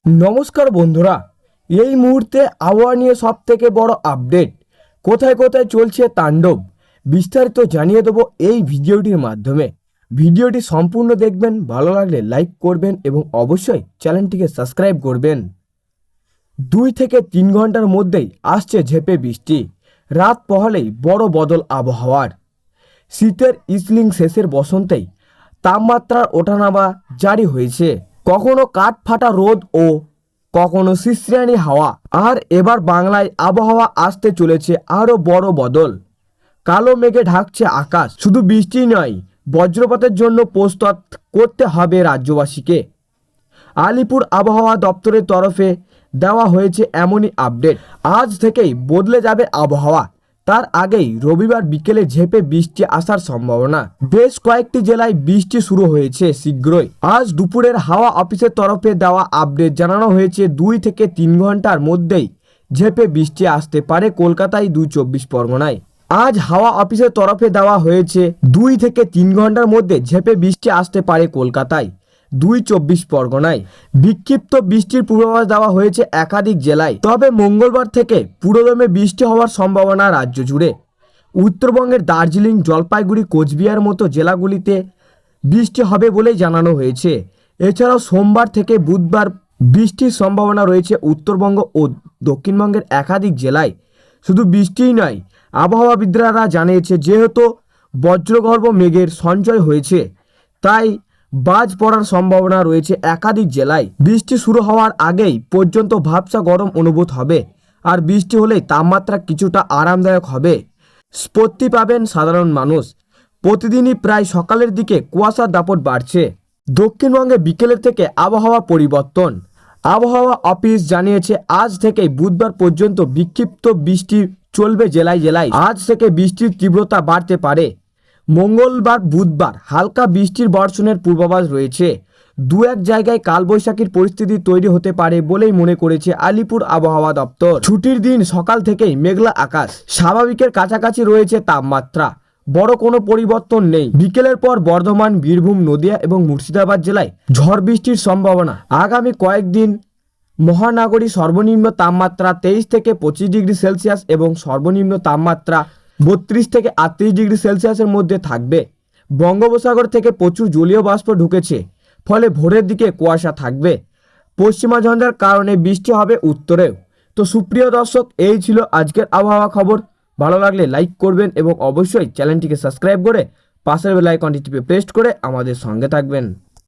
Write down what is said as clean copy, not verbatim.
নমস্কার বন্ধুরা, এই মুহূর্তে আবহাওয়া নিয়ে সব থেকে বড় আপডেট, কোথায় কোথায় চলছে তাণ্ডব, বিস্তারিত জানিয়ে দেবো এই ভিডিওটির মাধ্যমে। ভিডিওটি সম্পূর্ণ দেখবেন, ভালো লাগলে লাইক করবেন এবং অবশ্যই চ্যানেলটিকে সাবস্ক্রাইব করবেন। 2 থেকে 3 ঘন্টার মধ্যেই আসছে ঝেঁপে বৃষ্টি। রাত পহলেই বড় বদল আবহাওয়ার। শীতের ইসলিং শেষের বসন্তেই তাপমাত্রার ওঠানামা জারি হয়েছে। কখনো কাঠ ফাটা রোদ ও কখনো শিশিরানি হাওয়া। আর এবার বাংলায় আবহাওয়া আসতে চলেছে আরও বড় বদল। কালো মেঘে ঢাকছে আকাশ। শুধু বৃষ্টি নয়, বজ্রপাতের জন্য প্রস্তুত করতে হবে রাজ্যবাসীকে। আলিপুর আবহাওয়া দপ্তরের তরফে দেওয়া হয়েছে এমনই আপডেট। আজ থেকেই বদলে যাবে আবহাওয়া। তার আগেই রবিবার বিকেলে ঝেঁপে বৃষ্টি আসার সম্ভাবনা। বেশ কয়েকটি জেলায় বৃষ্টি শুরু হয়েছে শীঘ্রই। আজ দুপুরের হাওয়া অফিসের তরফে দেওয়া আপডেট জানানো হয়েছে 2 থেকে 3 ঘন্টার মধ্যেই ঝেঁপে বৃষ্টি আসতে পারে কলকাতায়, 24 পরগনায়। আজ হাওয়া অফিসের তরফে দেওয়া হয়েছে 2 থেকে 3 ঘন্টার মধ্যে ঝেঁপে বৃষ্টি আসতে পারে কলকাতায়, 24 পরগনায়। বিক্ষিপ্ত বৃষ্টির পূর্বাভাস দেওয়া হয়েছে একাধিক জেলায়। তবে মঙ্গলবার থেকে পুরোদমে বৃষ্টি হওয়ার সম্ভাবনা রাজ্য জুড়ে। উত্তরবঙ্গের দার্জিলিং, জলপাইগুড়ি, কোচবিহার মতো জেলাগুলিতে বৃষ্টি হবে বলেই জানানো হয়েছে। এছাড়াও সোমবার থেকে বুধবার বৃষ্টির সম্ভাবনা রয়েছে উত্তরবঙ্গ ও দক্ষিণবঙ্গের একাধিক জেলায়। শুধু বৃষ্টিই নয়, আবহাওয়াবিদরা জানিয়েছে যেহেতু বজ্রগর্ভ মেঘের সঞ্চয় হয়েছে, তাই বাজ পড়ার সম্ভাবনা রয়েছে একাধিক জেলায়। বৃষ্টি শুরু হওয়ার আগেই পর্যন্ত ভাবসা গরম অনুভূত হবে, আর বৃষ্টি হলেই তাপমাত্রা কিছুটা আরামদায়ক হবে। স্বস্তি পাবেন সাধারণ মানুষ। প্রতিদিনই প্রায় সকালের দিকে কুয়াশার দাপট বাড়ছে। দক্ষিণবঙ্গে বিকেলের থেকে আবহাওয়া পরিবর্তন। আবহাওয়া অফিস জানিয়েছে আজ থেকে বুধবার পর্যন্ত বিক্ষিপ্ত বৃষ্টি চলবে জেলায় জেলায়। আজ থেকে বৃষ্টির তীব্রতা বাড়তে পারে। মঙ্গলবার, বুধবার হালকা বৃষ্টির বর্ষণের পূর্বাভাস রয়েছে। 2-1 জায়গায় কালবৈশাখীর পরিস্থিতি তৈরি হতে পারে বলেই মনে করেছে আলিপুর আবহাওয়া দপ্তর। ছুটির দিন সকাল থেকেই মেঘলা আকাশ, স্বাভাবিকের কাছাকাছি রয়েছে তাপমাত্রা। বড় কোনো পরিবর্তন নেই। বিকেলের পর বর্ধমান, বীরভূম, নদিয়া এবং মুর্শিদাবাদ জেলায় ঝড় বৃষ্টির সম্ভাবনা। আগামী কয়েকদিন মহানগরী সর্বনিম্ন তাপমাত্রা 23 থেকে 25 ডিগ্রি সেলসিয়াস এবং সর্বনিম্ন তাপমাত্রা 32 থেকে 38 ডিগ্রি সেলসিয়াসের মধ্যে থাকবে। বঙ্গোপসাগর থেকে প্রচুর জলীয় বাষ্প ঢুকেছে, ফলে ভোরের দিকে কুয়াশা থাকবে। পশ্চিমা ঝঞ্ঝার কারণে বৃষ্টি হবে উত্তরেও। তো সুপ্রিয় দর্শক, এই ছিল আজকের আবহাওয়া খবর। ভালো লাগলে লাইক করবেন এবং অবশ্যই চ্যানেলটিকে সাবস্ক্রাইব করে পাশের বেল আইকনটি টিপে প্রেস করে আমাদের সঙ্গে থাকবেন।